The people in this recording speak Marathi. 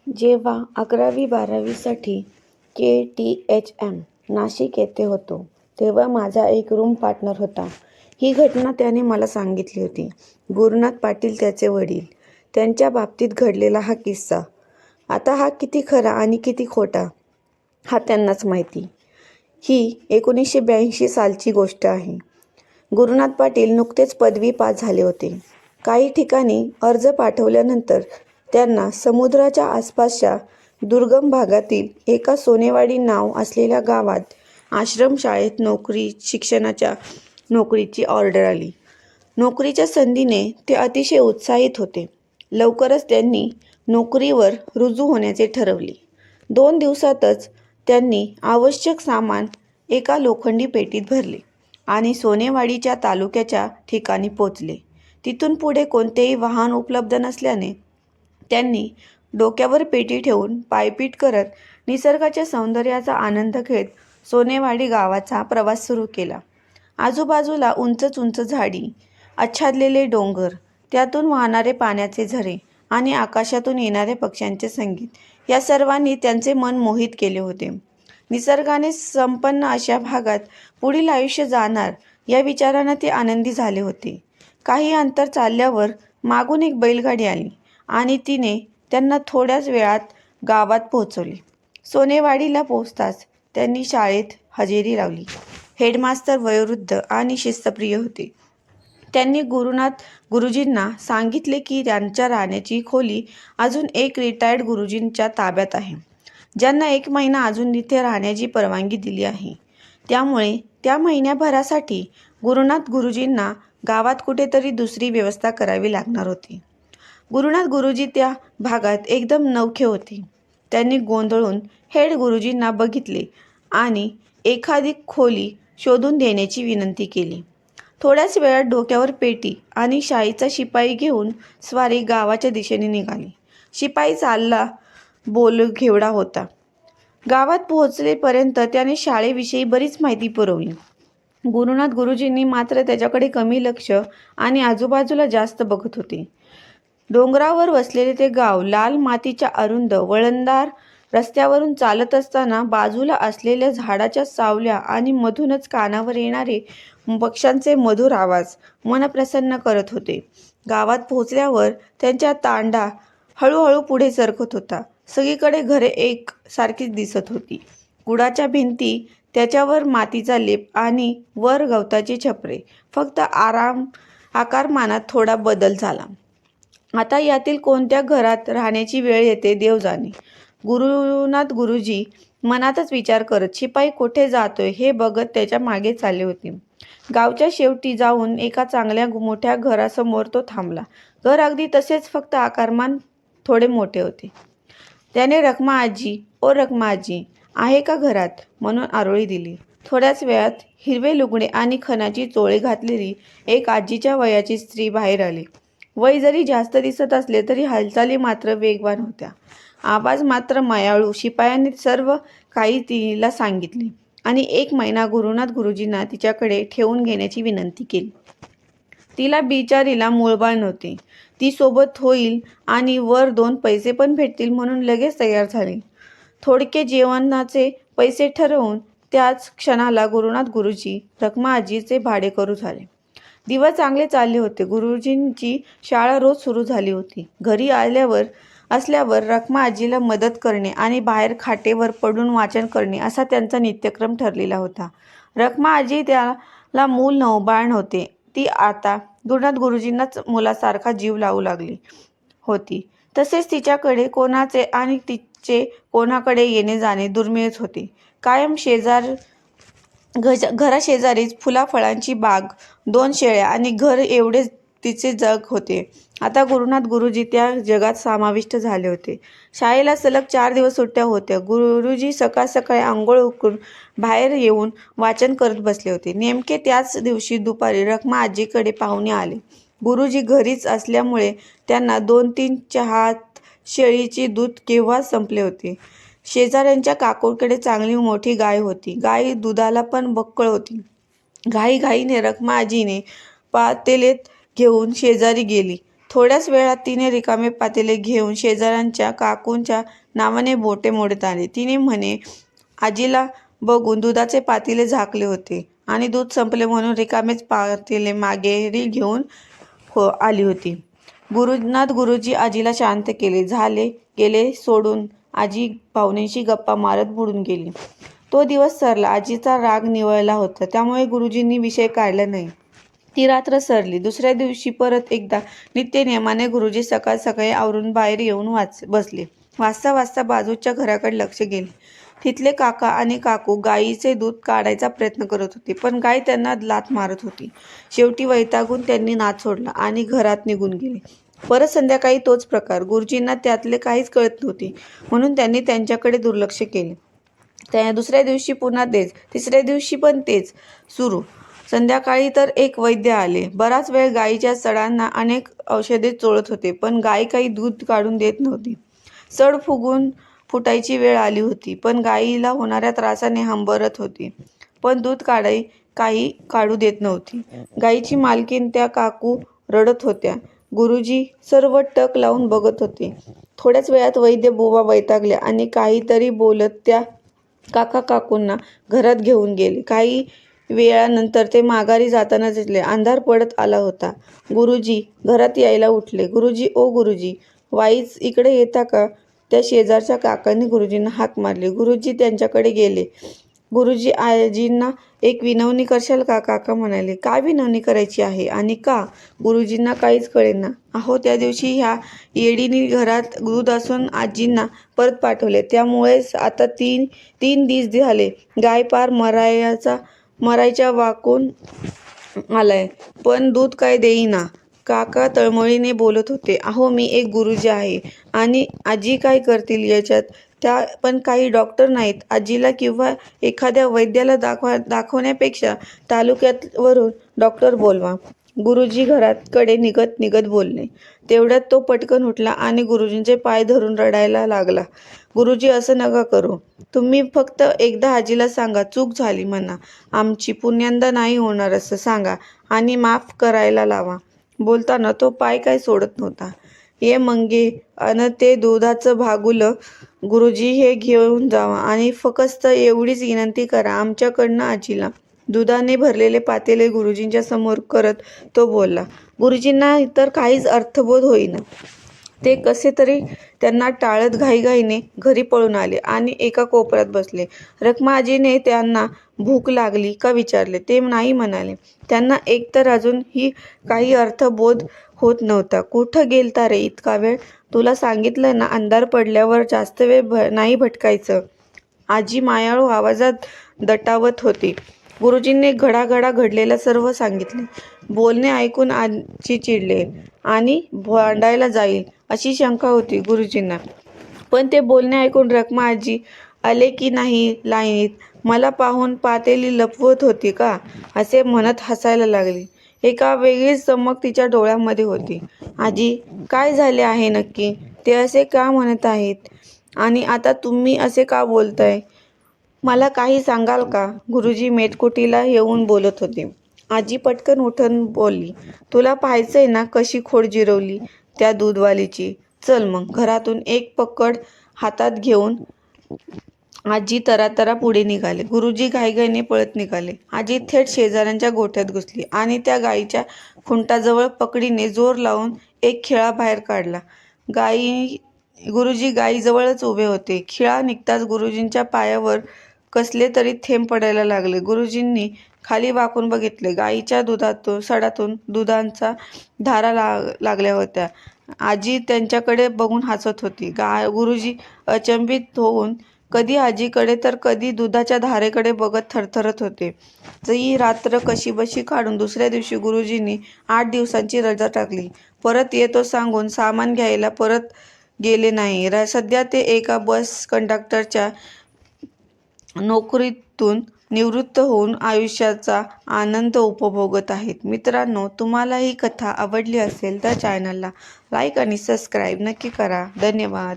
जेव्हा 11वी-12वीसाठी KTHM नाशिक येथे होतो, तेव्हा माझा एक रूम पार्टनर होता. ही घटना त्याने मला सांगितली होती. गुरुनाथ पाटील त्याचे वडील. त्यांच्या बाबतीत घडलेला हा किस्सा. आता हा किती खरा आणि किती खोटा हा त्यांनाच माहिती. ही 1982 सालची गोष्ट आहे. गुरुनाथ पाटील नुकतेच पदवी पास झाले होते. काही ठिकाणी अर्ज पाठवल्यानंतर त्यांना समुद्राच्या आसपासच्या दुर्गम भागातील एका सोनेवाडी नाव असलेल्या गावात आश्रमशाळेत शिक्षणाच्या नोकरीची ऑर्डर आली. नोकरीच्या संधीने ते अतिशय उत्साहित होते. लवकरच त्यांनी नोकरीवर रुजू होण्याचे ठरवले. 2 दिवसातच त्यांनी आवश्यक सामान एका लोखंडी पेटीत भरले आणि सोनेवाडीच्या तालुक्याच्या ठिकाणी पोचले. तिथून पुढे कोणतेही वाहन उपलब्ध नसल्याने त्यांनी डोक्यावर पेटी ठेवून पायपीट करत निसर्गाच्या सौंदर्याचा आनंद घेत सोनेवाडी गावाचा प्रवास सुरू केला. आजूबाजूला उंच उंच झाडी, आच्छादलेले डोंगर, त्यातून वाहणारे पाण्याचे झरे आणि आकाशातून येणाऱ्या पक्ष्यांचे संगीत या सर्वांनी त्यांचे मन मोहित केले होते. निसर्गाने संपन्न अशा भागात पुढील आयुष्य जाणार या विचाराने ते आनंदी झाले होते. काही अंतर चालल्यावर मागून एक बैलगाडी आली आणि तिने त्यांना थोड्याच वेळात गावात पोहोचवले. सोनेवाडीला पोहोचताच त्यांनी शाळेत हजेरी लावली. हेडमास्तर वयोवृद्ध आणि शिस्तप्रिय होते. त्यांनी गुरुनाथ गुरुजींना सांगितले की त्यांच्या राहण्याची खोली अजून एक रिटायर्ड गुरुजींच्या ताब्यात आहे, ज्यांना 1 महिना अजून तिथे राहण्याची परवानगी दिली आहे. त्यामुळे त्या महिन्याभरासाठी गुरुनाथ गुरुजींना गावात कुठेतरी दुसरी व्यवस्था करावी लागणार होती. गुरुनाथ गुरुजी त्या भागात एकदम नवखे होते. त्यांनी गोंधळून हेड गुरुजींना बघितले आणि एखादी खोली शोधून देण्याची विनंती केली. थोड्याच वेळात डोक्यावर पेटी आणि शाईचा शिपाई घेऊन स्वारी गावाच्या दिशेने निघाली. शिपाई चालला बोलघेवडा होता. गावात पोहोचलेपर्यंत त्याने शाळेविषयी बरीच माहिती पुरवली. गुरुनाथ गुरुजींनी मात्र त्याच्याकडे कमी लक्ष आणि आजूबाजूला जास्त बघत होते. डोंगरावर वसलेले ते गाव लाल मातीच्या अरुंद वळणदार रस्त्यावरून चालत असताना बाजूला असलेल्या झाडाच्या सावल्या आणि मधूनच कानावर येणारे पक्ष्यांचे मधुर आवाज मन प्रसन्न करत होते. गावात पोहोचल्यावर त्यांच्या तांडा हळूहळू पुढे सरकत होता. सगळीकडे घरे एक सारखीच दिसत होती. कुडाच्या भिंती, त्याच्यावर मातीचा लेप आणि वर गवताची छपरे. फक्त आकारमानात थोडा बदल झाला. आता यातील कोणत्या घरात राहण्याची वेळ येते देव जाणे. गुरुनाथ गुरुजी मनातच विचार करत शिपाई कोठे जातोय हे बघत त्याच्या मागे चालले होते. गावच्या शेवटी जाऊन एका चांगल्या मोठ्या घरासमोर तो थांबला. घर अगदी तसेच, फक्त आकारमान थोडे मोठे होते. त्याने रखमा आजी, ओ रखमा आजी, आहे का घरात म्हणून आरोळी दिली. थोड्याच वेळात हिरवे लुगडे आणि खणाची चोळे घातलेली एक आजीच्या वयाची स्त्री बाहेर आली. वय जरी जास्त दिसत असले तरी हालचाली मात्र वेगवान होत्या. आवाज मात्र मायाळू. शिपायांनी सर्व काही तिला सांगितले आणि 1 महिना गुरुनाथ गुरुजींना तिच्याकडे ठेवून घेण्याची विनंती केली. तिला बिचारीला मूळबाळ नव्हते. ती सोबत होईल आणि वर 2 पैसे पण भेटतील म्हणून लगेच तयार झाली. थोडके जेवणाचे पैसे ठरवून त्याच क्षणाला गुरुनाथ गुरुजी रखमा आजीचे भाडेकरू झाले. दिवस चांगले चालले होते. गुरुजींची शाळा रोज सुरू झाली होती. घरी असल्यावर रखमा आजीला मदत करणे आणि बाहेर खाटेवर पडून वाचन करणे असा त्यांचा नित्यक्रम ठरलेला होता. रखमा आजी, त्याला मूल बाळ नव्हते. ती आता गुरुनाथ गुरुजींनाच मुलासारखा जीव लावू लागली होती. तसेच तिच्याकडे कोणाचे आणि तिचे कोणाकडे येणे जाणे दुर्मिळच होते. कायम घराशेजारीच फुलाफळांची बाग, 2 शेळ्या आणि घर एवढेच तिचे जग होते. आता गुरुनाथ गुरुजी त्या जगात समाविष्ट झाले होते. शाळेला सलग 4 दिवस सुट्ट्या होत्या. गुरुजी सकाळ सकाळी आंघोळ उरकून बाहेर येऊन वाचन करत बसले होते. नेमके त्याच दिवशी दुपारी रखमा आजीकडे पाहुणे आले. गुरुजी घरीच असल्यामुळे त्यांना 2-3 चहात शेळीचे दूध केव्हाच संपले होते. शेजाऱ्यांच्या काकूकडे चांगली मोठी गाय होती. गाय दुधाला पण बक्कळ होती. घाईघाईने रखमा आजीने पातेल्यात घेऊन शेजारी गेली. थोड्याच वेळात तिने रिकामे पातेले घेऊन शेजाऱ्यांच्या काकूंच्या नावाने बोटे मोडत आली. तिने म्हणे आजीला बघून दुधाचे पातेले झाकले होते आणि दूध संपले म्हणून रिकामेच पातेले मागेरी घेऊन आली होती. गुरुजी आजीला शांत केले. झाले गेले सोडून आजी पाहुण्यांशी गप्पा मारत बुडून गेली. तो दिवस सरला. आजीचा राग निवळला होता, त्यामुळे गुरुजींनी विषय काढला नाही. ती रात्र सरली. दुसऱ्या दिवशी परत एकदा नित्यनेमाने गुरुजी सकाळ सकाळी आवरून बाहेर येऊन बसले. वाजता वाजता बाजूच्या घराकडे लक्ष गेले. तिथले काका आणि काकू गाईचे दूध काढायचा प्रयत्न करत होते, पण गाय त्यांना लाथ मारत होती. शेवटी वैतागून त्यांनी नाद सोडला आणि घरात निघून गेले. परत संध्याकाळी तोच प्रकार. गुरुजींना त्यातले काहीच कळत नव्हते, म्हणून त्यांनी त्यांच्याकडे दुर्लक्ष केले. दुसऱ्या दिवशी पुन्हा तेच, तिसऱ्या दिवशी पण तेच सुरू. संध्याकाळी तर एक वैद्य आले. बराच वेळ गायीच्या सडांना अनेक औषधे चोळत होते, पण गाय काही दूध काढून देत नव्हती. सड फुटायची वेळ आली होती, पण गायीला होणाऱ्या त्रासाने हंबरत होती, पण दूध काही काढू देत नव्हती. गायीची मालकीण त्या काकू रडत होत्या. गुरुजी सर्व टक लावून बघत होते. थोड्याच वेळात वैद्य बुवा वैतागले आणि काहीतरी बोलत त्या काका काकूंना घरात घेऊन गेले. काही वेळानंतर ते माघारी जाताना दिसले. अंधार पडत आला होता. गुरुजी घरात यायला उठले. गुरुजी, ओ गुरुजी, वाईच इकडे येता का? त्या शेजारच्या काकांनी गुरुजींना हाक मारली. गुरुजी त्यांच्याकडे गेले. गुरुजी, आजींना एक विनवणी करशाल का? काका म्हणाले. काय विनवणी करायची आहे आणि का? गुरुजींना काहीच कळेना. अहो, त्या दिवशी ह्या येडीने घरात दूध असून आजींना परत पाठवले, त्यामुळेच आता तीन दिस झाले गाय पार मरायच्या वाकून आलाय, पण दूध काय देईना. काका तळमळीने बोलत होते. अहो, मी एक गुरुजी आहे आणि आजी काय करतील याच्यात? त्या पण काही डॉक्टर नाहीत. आजीला किंवा एखाद्या वैद्याला दाखवण्यापेक्षा तालुक्यावरून डॉक्टर बोलवा. गुरुजी घराकडे निघत बोलले. तेवढ्यात तो पटकन उठला आणि गुरुजींचे पाय धरून रडायला लागला. गुरुजी, असं नका करू. तुम्ही फक्त एकदा आजीला सांगा, चूक झाली म्हणा आमची, पुन्यांदा नाही होणार असं सांगा आणि माफ करायला लावा. बोलताना तो पाय काय सोडत नव्हता. ये मंगे अन ते दुधाचं भागुलं गुरुजी, हे घेऊन जावा आणि फकस्त एवढीच विनंती करा आमच्याकडनं आजीला. दुधाने भरलेले पातेले गुरुजींच्या समोर करत तो बोलला. गुरुजींना तर काहीच अर्थबोध होईना. ते कसे तरी त्यांना टाळत घाईघाईने घरी पळून आले आणि एका कोपऱ्यात बसले. रखमा आजीने त्यांना भूक लागली का विचारले. ते नाही म्हणाले. त्यांना एकतर अजूनही काही अर्थबोध होत नव्हता. कुठं गेलता रे इतका वेळ? तुला सांगितलं ना, अंधार पडल्यावर जास्त वेळ नाही भटकायचं. आजी मायाळू आवाजात दटावत होती. गुरुजींनी घडाघडा घडलेलं सर्व सांगितले. बोलणे ऐकून आजी चिडले आणि भांडायला जाईल अशी शंका होती गुरुजींना, पण ते बोलणे ऐकून रखमा आजी आले की नाही लाईनीत, मला पाहून पातेली लपवत होती का, असे म्हणत हसायला लागली. एका वेगळीच चमक तिच्या डोळ्यांमध्ये होती. आजी, काय झाले आहे नक्की? ते असे का म्हणत आहेत आणि आता तुम्ही असे का बोलताय? मला काही सांगाल का? गुरुजी मेटकुटीला येऊन बोलत होते. आजी पटकन उठून बोलली. तुला पाहायचंय ना कशी खोड जिरवली त्या दूधवालीची? चल मग. घरातून एक पकड हातात घेऊन आजी तरातरा पुढे निघाले. गुरुजी घाईघाईने पळत निघाले. आजी थेट शेजाऱ्यांच्या गोठ्यात घुसली आणि त्या गाईच्या खुंटाजवळ पकडीने जोर लावून एक खिळा बाहेर काढला. गुरुजी गाईजवळच उभे होते. खिळा निघताच गुरुजींच्या पायावर कसले तरी थेंब पडायला लागले. गुरुजींनी खाली वाकून बघितले. गाईच्या सडातून दुधाच्या धारा लागल्या होत्या. आजी त्यांच्याकडे बघून हसत होती. गुरुजी अचंबित होऊन कधी आजीकडे तर कधी दुधाच्या धारेकडे बघत थरथरत होते. ती रात्र कशीबशी काढून दुसऱ्या दिवशी गुरुजींनी 8 दिवसांची रजा टाकली. परत येतो सांगून सामान घ्यायला परत गेले नाही. सध्या ते एका बस कंडक्टरच्या नोकरीतून निवृत्त होऊन आयुष्याचा आनंद उपभोगत आहेत. मित्रांनो, तुम्हाला ही कथा आवडली असेल तर चॅनलला लाईक आणि सबस्क्राईब नक्की करा. धन्यवाद.